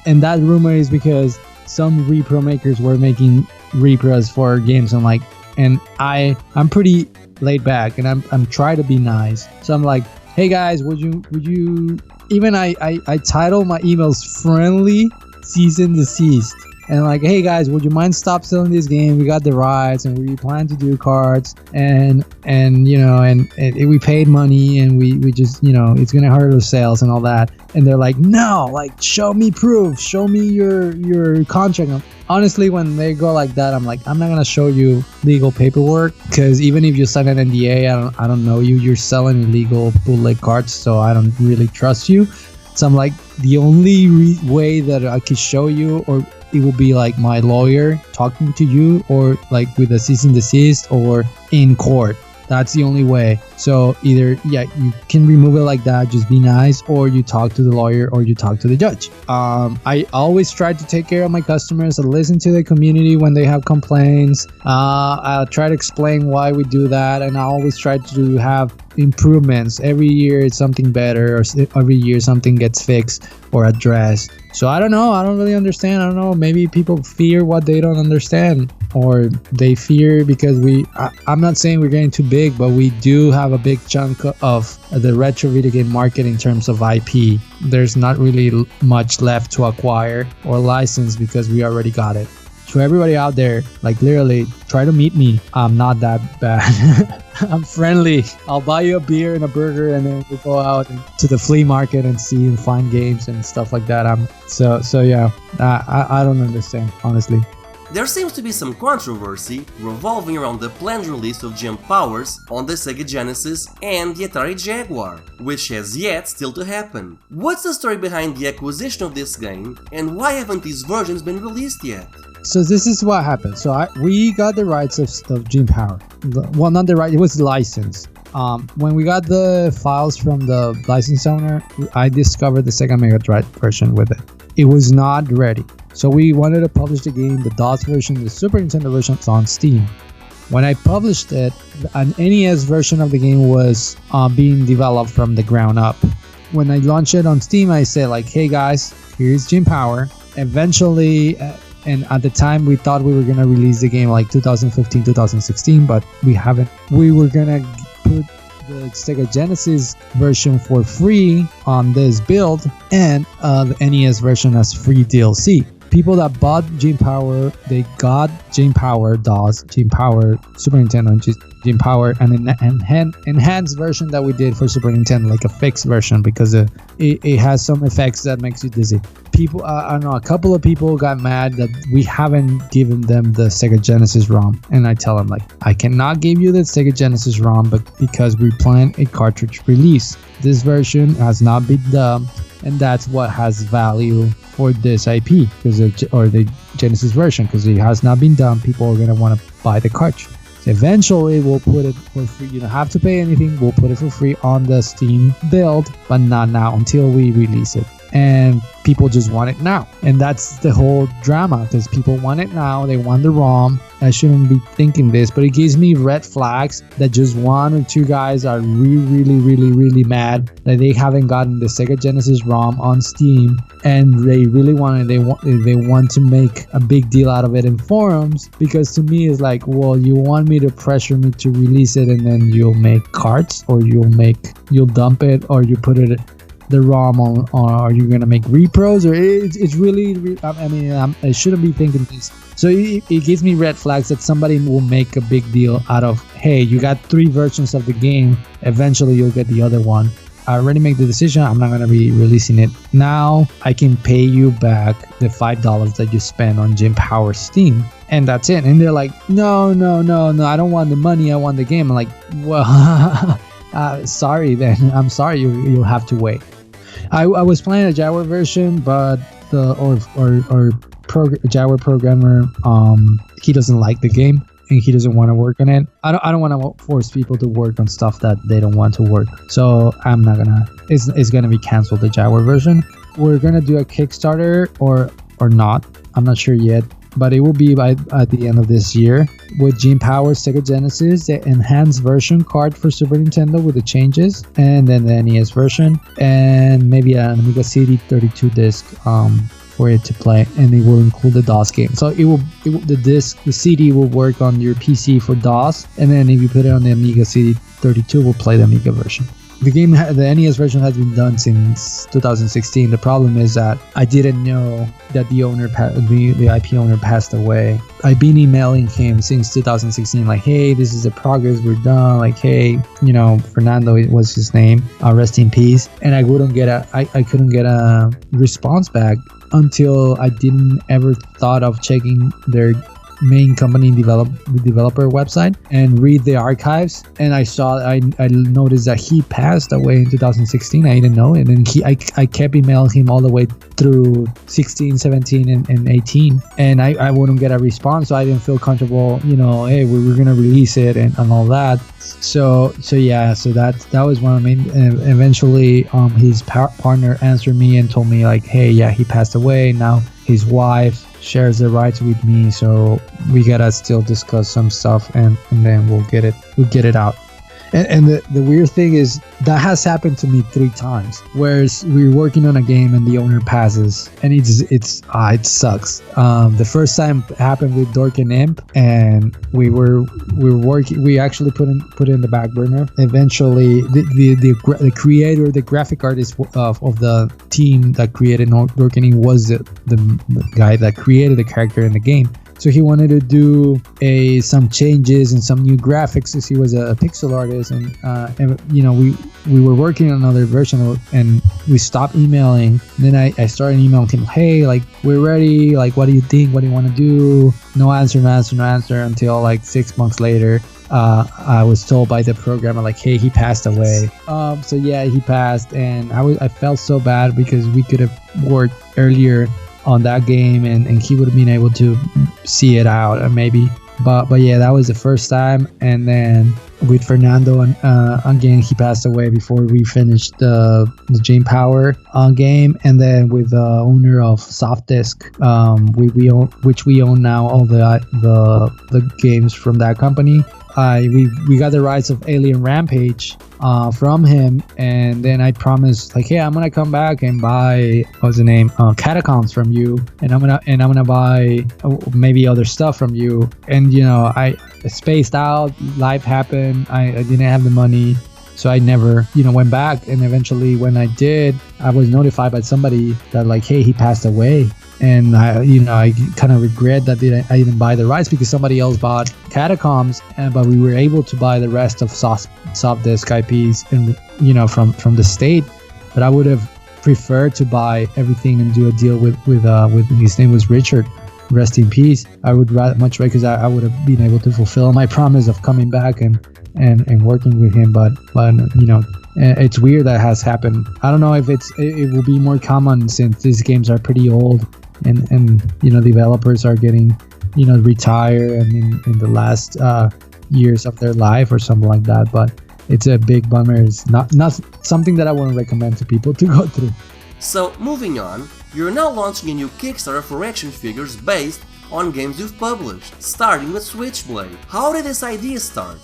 And that rumor is because some repro makers were making repros for games. And I'm pretty laid back, and I'm trying to be nice. So I'm like, hey guys, would you even I title my emails friendly cease and desist, and like, hey guys, would you mind stop selling this game? We got the rights and we plan to do cards, and we paid money, and we just, it's gonna hurt our sales and all that. And they're like, no, like, show me proof, show me your contract. Honestly, when they go like that, I'm like, I'm not gonna show you legal paperwork, because even if you sign an NDA, I don't know you. You're selling illegal bootleg cards, so I don't really trust you. So I'm like, the only way that I could show you, or it will be like my lawyer talking to you, or like with a cease and desist, or in court. That's the only way. So either, yeah, you can remove it like that, just be nice, or you talk to the lawyer or you talk to the judge. I always try to take care of my customers. I listen to the community when they have complaints. I'll try to explain why we do that, and I always try to have improvements. Every year it's something better, or every year something gets fixed or addressed. So I don't know. I don't really understand. I don't know. Maybe people fear what they don't understand, or they fear because I'm not saying we're getting too big, but we do have a big chunk of the retro video game market in terms of IP. There's not really much left to acquire or license because we already got it. To everybody out there, like literally, try to meet me. I'm not that bad. I'm friendly. I'll buy you a beer and a burger, and then we'll go out to the flea market and see and find games and stuff like that. So yeah. I don't understand, honestly. There seems to be some controversy revolving around the planned release of Jump Powers on the Sega Genesis and the Atari Jaguar, which has yet still to happen. What's the story behind the acquisition of this game, and why haven't these versions been released yet? So this is what happened. So we got the rights of Jump Power. Well, not the right, it was the license. When we got the files from the license owner, I discovered the Sega Mega Drive version with it. It was not ready. So we wanted to publish the game, the DOS version, the Super Nintendo version on Steam. When I published it, an NES version of the game was being developed from the ground up. When I launched it on Steam, I said like, hey guys, here's Jump Power. Eventually, and at the time we thought we were going to release the game like 2015, 2016, but we haven't. We were going to put the Sega Genesis version for free on this build, and the NES version as free DLC. People that bought Jump Power, they got Jump Power DOS, Jump Power Super Nintendo, and Jump Power, and an enhanced version that we did for Super Nintendo, like a fixed version, because it has some effects that makes you dizzy. People, I don't know, a couple of people got mad that we haven't given them the Sega Genesis ROM, and I tell them like, I cannot give you the Sega Genesis ROM, but because we plan a cartridge release, this version has not been done, and that's what has value for this IP, or the Genesis version, because it has not been done. People are gonna want to buy the cartridge. So eventually, we'll put it for free. You don't have to pay anything. We'll put it for free on the Steam build, but not now until we release it. And people just want it now, and that's the whole drama, because people want it now. They want the ROM. I shouldn't be thinking this, but it gives me red flags that just one or two guys are really mad that they haven't gotten the Sega Genesis ROM on Steam, and they really want it. They want to make a big deal out of it in forums, because to me it's like, well, you want me to pressure me to release it, and then you'll make carts, or you'll dump it, or you put it the ROM on, or are you gonna make repros, or it's really I mean, I shouldn't be thinking this. So it gives me red flags that somebody will make a big deal out of, hey, you got 3 versions of the game, eventually you'll get the other one. I already made the decision, I'm not gonna be releasing it now. I can pay you back the $5 that you spent on Jump Power Steam, and that's it. And they're like, no, I don't want the money, I want the game. I'm like, well, sorry then, I'm sorry, you'll have to wait. I was playing a Jaguar version, but Jaguar programmer, he doesn't like the game, and he doesn't want to work on it. I don't want to force people to work on stuff that they don't want to work. So I'm not gonna. It's gonna be canceled, the Jaguar version. We're gonna do a Kickstarter or not. I'm not sure yet, but it will be at the end of this year with Jump Power Sega Genesis, the enhanced version card for Super Nintendo with the changes, and then the NES version, and maybe an Amiga CD 32 disc for it to play, and it will include the DOS game. So the CD will work on your PC for DOS, and then if you put it on the Amiga CD 32, we'll play the Amiga version. The game, the NES version has been done since 2016. The problem is that I didn't know that the IP owner passed away. I've been emailing him since 2016, like, hey, this is the progress, we're done. Like, hey, Fernando, it was his name. Rest in peace. And I couldn't get a response back until I didn't ever thought of checking their main company developer website and read the archives, and I noticed that he passed away in 2016. I didn't know it, and I kept emailing him all the way through 16, 17, and 18, and I wouldn't get a response, so I didn't feel comfortable, hey, we were gonna release it and all that. So that was one of the main. Eventually, his partner answered me and told me like, hey, yeah, he passed away. Now his wife shares the rights with me, so we gotta still discuss some stuff, and then we'll get it out. And the weird thing is that has happened to me 3 times, whereas we're working on a game and the owner passes, and it sucks. The first time happened with Dork and Imp, and we were working. We actually put in the back burner. Eventually, the creator, the graphic artist of the team that created Dork and Imp was the guy that created the character in the game. So he wanted to do some changes and some new graphics, because he was a pixel artist, and we were working on another version and we stopped emailing. And then I started emailing him, hey, like, we're ready, like, what do you think, what do you want to do? No answer until like 6 months later. I was told by the programmer like, hey, he passed away. So yeah, he passed, and I felt so bad because we could have worked earlier on that game, and he would have been able to see it out, maybe. But yeah, that was the first time. And then with Fernando, again, he passed away before we finished the Jane Power game. And then with the owner of Softdisk, which we own now, all the games from that company. We got the rights of Alien Rampage from him, and then I promised like, hey, I'm gonna come back and buy Catacombs from you, and I'm gonna buy maybe other stuff from you. And I spaced out, life happened, I didn't have the money, so I never went back. And eventually when I did, I was notified by somebody that like, hey, he passed away. And I kind of regret that I didn't buy the rights, because somebody else bought Catacombs, but we were able to buy the rest of Softdisk IPs and from the state. But I would have preferred to buy everything and do a deal with his name was Richard, rest in peace. I would much rather, because I would have been able to fulfill my promise of coming back and working with him. But it's weird that has happened. I don't know if it will be more common since these games are pretty old, and developers are getting retire and in the last years of their life or something like that. But it's a big bummer. It's not something that I want to recommend to people to go through. So moving on, you're now launching a new Kickstarter for action figures based on games you've published, starting with Switchblade. How did this idea start?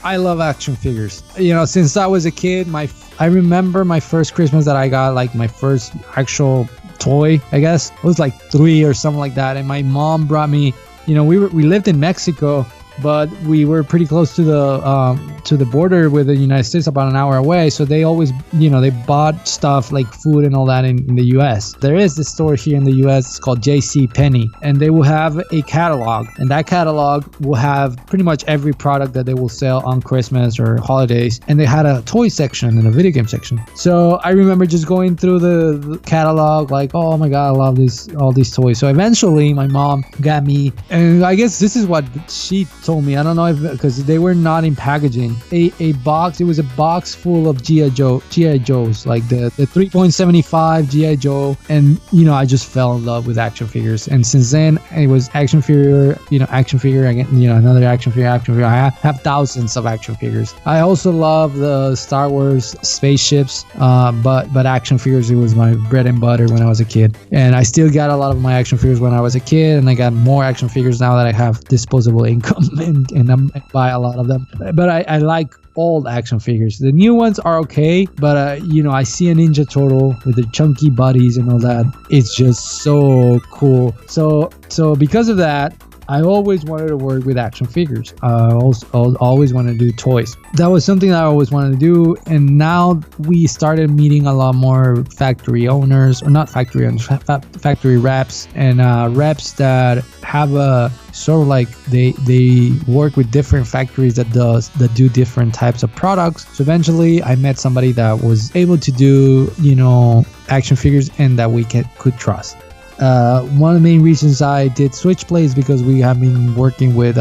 I love action figures. Since I was a kid, I remember my first Christmas that I got, like my first actual toy, I guess. It was like 3 or something like that. And my mom brought me, we lived in Mexico, but we were pretty close to the border with the United States, about an hour away. So they always, they bought stuff like food and all that in the US. There is this store here in the US, it's called JC Penney, and they will have a catalog, and that catalog will have pretty much every product that they will sell on Christmas or holidays. And they had a toy section and a video game section. So I remember just going through the catalog like, oh my God, I love all these toys. So eventually my mom got me, and I guess this is what she told me, I don't know if, because they were not in packaging, a box. It was a box full of GI Joes, like the 3.75 GI Joe, and I just fell in love with action figures. And since then it was action figure again, another action figure. I have thousands of action figures. I also love the Star Wars spaceships, but action figures, it was my bread and butter when I was a kid, and I still got a lot of my action figures when I was a kid, and I got more action figures now that I have disposable income. And I buy a lot of them. But I like old action figures. The new ones are okay, but I see a Ninja Turtle with the chunky bodies and all that. It's just so cool. So because of that, I always wanted to work with action figures. I always wanted to do toys. That was something that I always wanted to do. And now we started meeting a lot more factory owners, or not factory owners, factory reps, and reps that have a sort of like they work with different factories that do different types of products. So eventually I met somebody that was able to do, action figures and that we could trust. One of the main reasons I did Switchblade is because we have been working with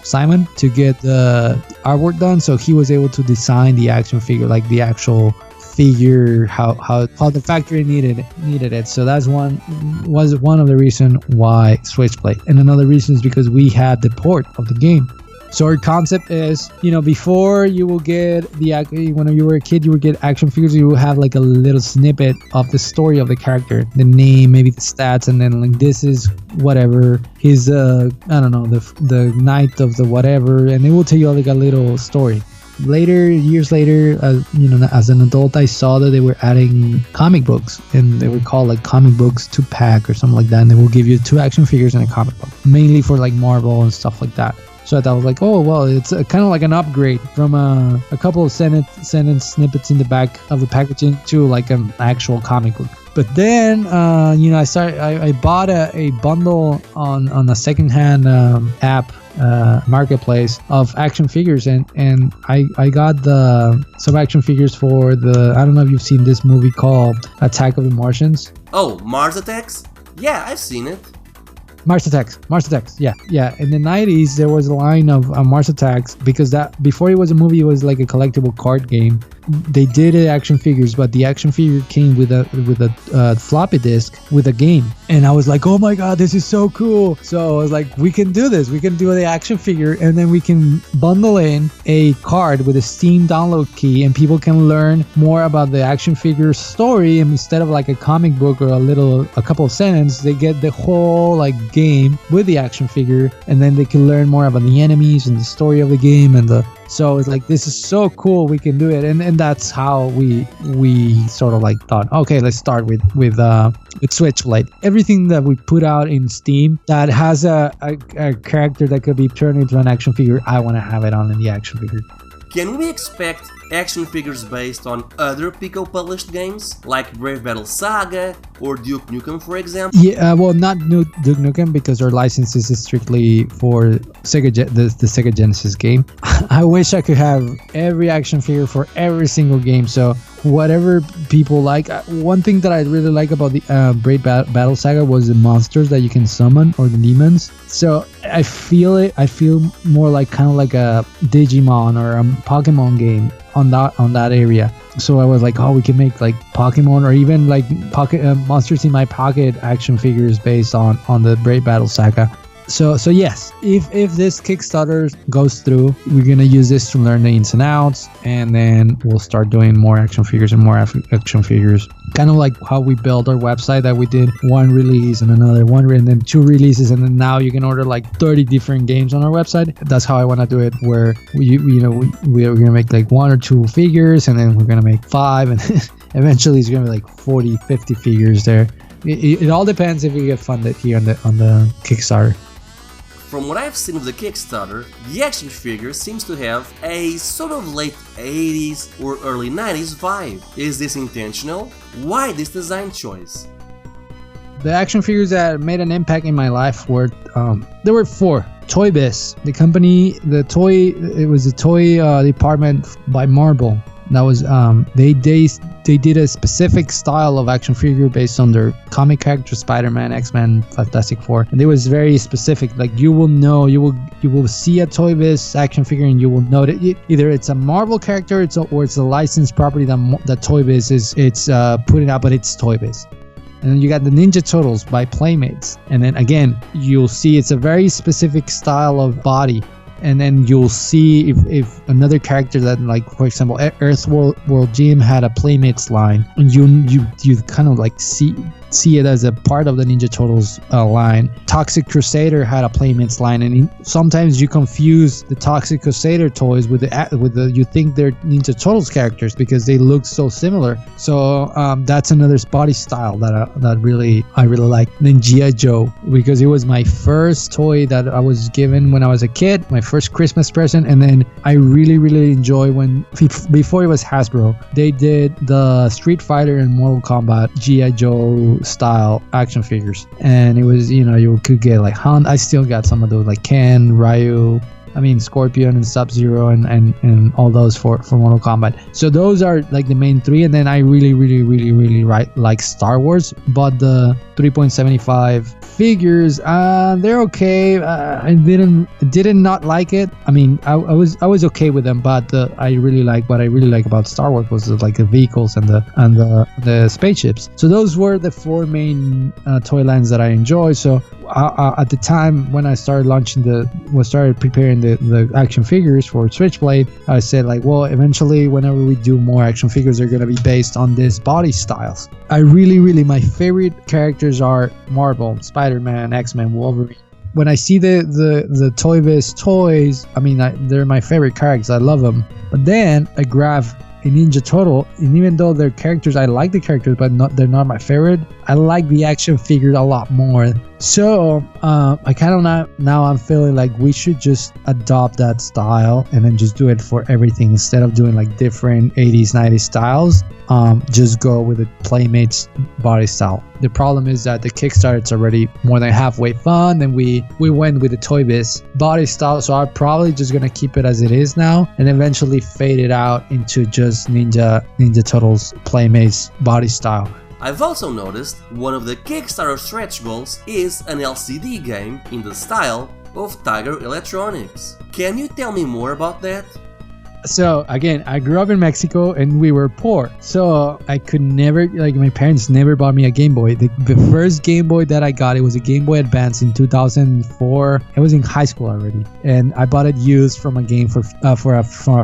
Simon to get the artwork done, so he was able to design the action figure, like the actual figure, how the factory needed it. So that's one of the reasons why Switchblade. And another reason is because we had the port of the game. So our concept is, before you will get when you were a kid, you would get action figures. You will have like a little snippet of the story of the character, the name, maybe the stats, and then like this is whatever. He's I don't know, the knight of the whatever, and it will tell you like a little story. Years later, as an adult, I saw that they were adding comic books, and they were called like comic books 2-pack or something like that, and they will give you 2 action figures and a comic book, mainly for like Marvel and stuff like that. So I was like, oh, well, it's kind of like an upgrade from a couple of sentence snippets in the back of the packaging to like an actual comic book. But then, I bought a bundle on a secondhand app marketplace of action figures, and I got some action figures for I don't know if you've seen this movie called Attack of the Martians. Oh, Mars Attacks? Yeah, I've seen it. Mars Attacks, yeah. In the 90s, there was a line of Mars Attacks, because that before it was a movie, it was like a collectible card game. They did action figures, but the action figure came with a floppy disk with a game, and I was like, oh my god, this is so cool. So I was like, we can do this. We can do the action figure, and then we can bundle in a card with a Steam download key, and people can learn more about the action figure story. And instead of like a comic book or a couple of sentences, they get the whole like game with the action figure, and then they can learn more about the enemies and the story of the game. So it's like, this is so cool, we can do it. And that's how we sort of like thought, okay, let's start with Switchblade. Everything that we put out in Steam that has a character that could be turned into an action figure, I want to have it on in the action figure. Can we expect action figures based on other Piko published games, like Brave Battle Saga or Duke Nukem, for example? Yeah, well, not Duke Nukem, because our license is strictly for the Sega Genesis game. I wish I could have every action figure for every single game, so whatever people like. One thing that I really like about the Brave Battle Saga was the monsters that you can summon, or the demons. So I feel more like kind of like a Digimon or a Pokemon game on that area. So I was like, oh, we can make like Pokemon, or even like Monsters in My Pocket action figures based on the Brave Battle Saga. So yes, if this Kickstarter goes through, we're gonna use this to learn the ins and outs, and then we'll start doing more action figures and more action figures. Kind of like how we built our website, that we did one release and another one, and then 2 releases, and then now you can order like 30 different games on our website. That's how I want to do it, where we're gonna make like 1 or 2 figures, and then we're gonna make 5, and eventually it's gonna be like 40, 50 figures there. It all depends if we get funded here on the Kickstarter. From what I've seen of the Kickstarter, the action figure seems to have a sort of late 80s or early 90s vibe. Is this intentional? Why this design choice? The action figures that made an impact in my life were, there were 4. Toy Biz, the company, it was a toy department by Marvel. That was they did a specific style of action figure based on their comic characters, Spider-Man, X-Men, Fantastic Four, and it was very specific. Like you will see a Toy Biz action figure, and you will know that either it's a Marvel character, or it's a licensed property that Toy Biz is putting out, but it's Toy Biz. And then you got the Ninja Turtles by Playmates, and then again you'll see it's a very specific style of body. And then you'll see if another character that, like, for example, Earthworld Jim had a Playmates line, and you kind of like see it as a part of the Ninja Turtles line. Toxic Crusader had a Playmates line, and sometimes you confuse the Toxic Crusader toys with the you think they're Ninja Turtles characters because they look so similar. So that's another body style that I really like. Then G.I. Joe, because it was my first toy that I was given when I was a kid, my first Christmas present, and then I really enjoy when before it was Hasbro, they did the Street Fighter and Mortal Kombat G.I. Joe style action figures, and it was, you could get like I still got some of those, like Ken, Ryu, I mean, Scorpion and Sub-Zero and all those for Mortal Kombat. So those are like the main three. And then I really like Star Wars. Bought the 3.75 figures. They're okay. I didn't not like it. I mean, I was okay with them, but what I really like about Star Wars was like the vehicles and the spaceships. So those were the four main toy lines that I enjoy. So at the time when I started preparing the action figures for Switchblade, I said like, well, eventually whenever we do more action figures, they're gonna be based on this body styles. I really my favorite characters are Marvel, Spider-Man, X-Men, Wolverine. When I see the Toy Biz toys, I mean, they're my favorite characters. I love them. But then I grab a Ninja Turtle, and even though they're characters, I like the characters, but they're not my favorite. I like the action figures a lot more. So I kind of now I'm feeling like we should just adopt that style and then just do it for everything instead of doing like different 80s 90s styles. Just go with the Playmates body style. The problem is that the Kickstarter is already more than halfway fun, and we went with the Toy Biz body style. So I'm probably just gonna keep it as it is now and eventually fade it out into just Ninja Turtles Playmates body style. I've also noticed one of the Kickstarter stretch goals is an LCD game in the style of Tiger Electronics. Can you tell me more about that? So again, I grew up in Mexico and we were poor, so I could never, like, my parents never bought me a Game Boy. The first Game Boy that I got, it was a Gameboy Advance in 2004. I was in high school already, and I bought it used from a game from a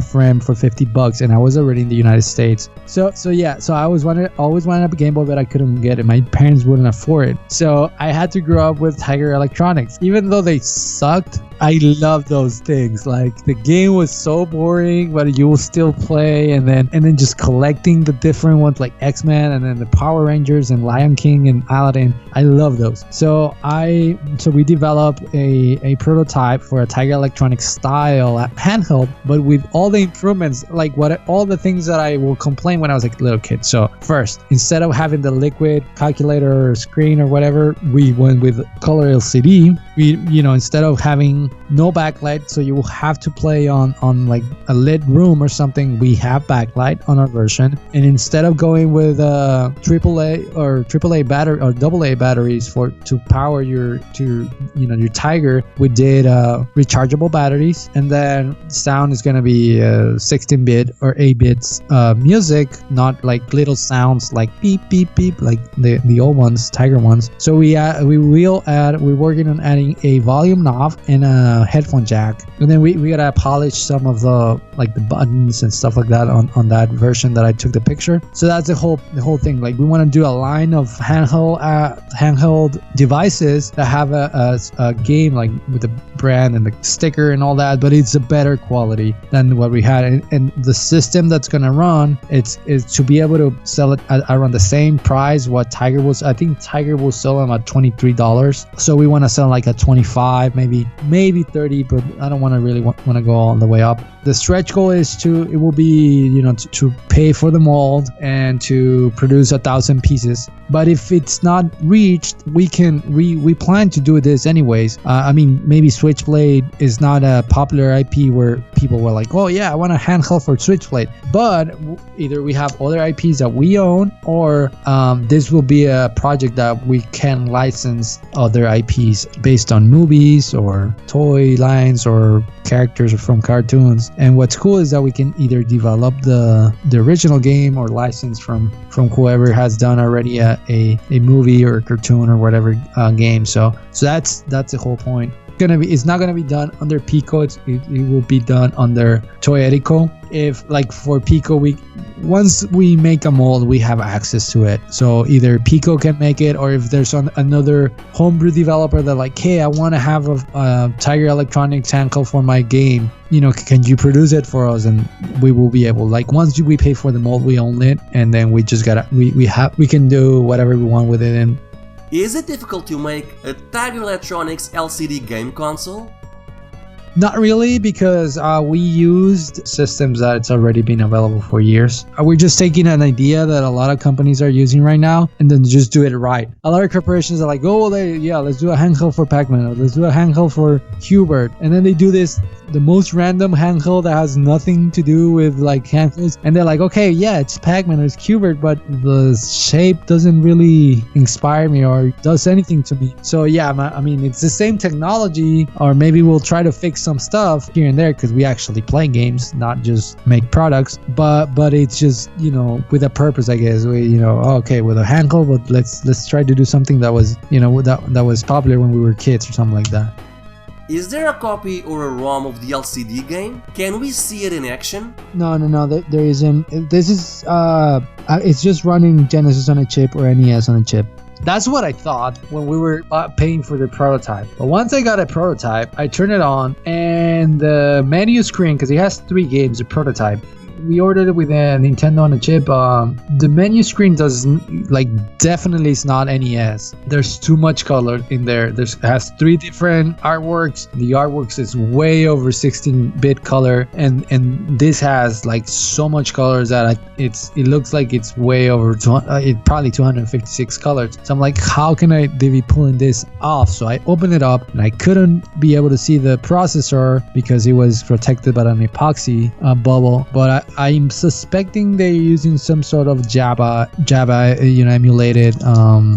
friend for $50, and I was already in the United States. So I always wanted a Game Boy, but I couldn't get it. My parents wouldn't afford it, so I had to grow up with Tiger Electronics. Even though they sucked, I love those things. Like, the game was so boring, but you will still play, and then just collecting the different ones like X-Men and then the Power Rangers and Lion King and Aladdin. I love those. So we developed a prototype for a Tiger Electronics style handheld, but with all the improvements, like all the things that I will complain when I was a little kid. So first, instead of having the liquid calculator or screen or whatever, we went with color LCD. Instead of having no backlight, so you will have to play on like a lit room or something, we have backlight on our version. And instead of going with AAA battery or AA batteries to power your Tiger, we did rechargeable batteries. And then sound is going to be 16-bit or 8-bit music, not like little sounds like beep beep beep like the old ones, Tiger ones. So we're working on adding a volume knob and a headphone jack, and then we gotta polish some of the buttons and stuff like that on that version that I took the picture. So that's the whole thing. Like, we want to do a line of handheld devices that have a game, like with the brand and the sticker and all that, but it's a better quality than what we had. And the system that's gonna run, it's to be able to sell it at around the same price what Tiger was. I think Tiger will sell them at $23. So we want to sell like at 25, maybe 30, but I don't want to really want to go all the way up. The stretch goal is to pay for the mold and to produce 1,000 pieces. But if it's not reached, we plan to do this anyways. I mean, maybe Switchblade is not a popular IP where people were like, oh yeah, I want a handheld for Switchblade. But either we have other IPs that we own, or this will be a project that we can license other IPs based on movies or toy lines or characters from cartoons. And what's cool is that we can either develop the original game or license from whoever has done already a movie or a cartoon or whatever game. So that's the whole point. It's not gonna be done under Piko. It will be done under Toyetica. If, like, for Piko, once we make a mold, we have access to it. So either Piko can make it, or if there's another homebrew developer that like, hey, I want to have a Tiger Electronics handheld for my game, can you produce it for us? And we will be able, like, once we pay for the mold, we own it, and then we just we can do whatever we want with it. And is it difficult to make a Tiger Electronics LCD game console? Not really, because we used systems that it's already been available for years. We're just taking an idea that a lot of companies are using right now and then just do it right. A lot of corporations are like, oh, let's do a handheld for Pac-Man, or let's do a handheld for Hubert. And then they do the most random handheld that has nothing to do with like handhelds. And they're like, okay, yeah, it's Pac-Man or it's Hubert, but the shape doesn't really inspire me or does anything to me. So yeah, I mean, it's the same technology, or maybe we'll try to fix some stuff here and there because we actually play games, not just make products. But it's just, with a purpose, I guess. Okay, with a handheld, but let's try to do something that was, that was popular when we were kids or something like that. Is there a copy or a ROM of the LCD game? Can we see it in action? No, there isn't. This is it's just running Genesis on a chip or NES on a chip. That's what I thought when we were paying for the prototype. But once I got a prototype, I turned it on, and the menu screen, because it has 3 games, the prototype. We ordered it with a Nintendo on a chip. The menu screen definitely is not NES. There's too much color in there. Has 3 different artworks. The artworks is way over 16-bit color, and this has like so much colors that it looks like it's way over probably 256 colors. So I'm like, how can they be pulling this off? So I opened it up, and I couldn't be able to see the processor because it was protected by an epoxy bubble. But I'm suspecting they're using some sort of Java emulated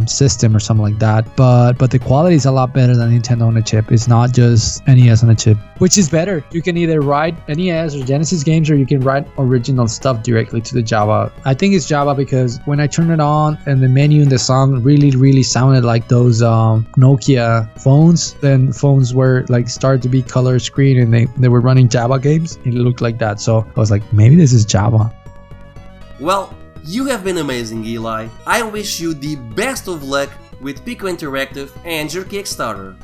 system or something like that. But the quality is a lot better than Nintendo on a chip. It's not just NES on a chip, which is better. You can either write NES or Genesis games, or you can write original stuff directly to the Java. I think it's Java because when I turned it on and the menu in the song really sounded like those Nokia phones. Then phones were like started to be color screen, and they were running Java games. It looked like that. So I was like, maybe this is Java. Well, you have been amazing, Eli. I wish you the best of luck with Piko Interactive and your Kickstarter.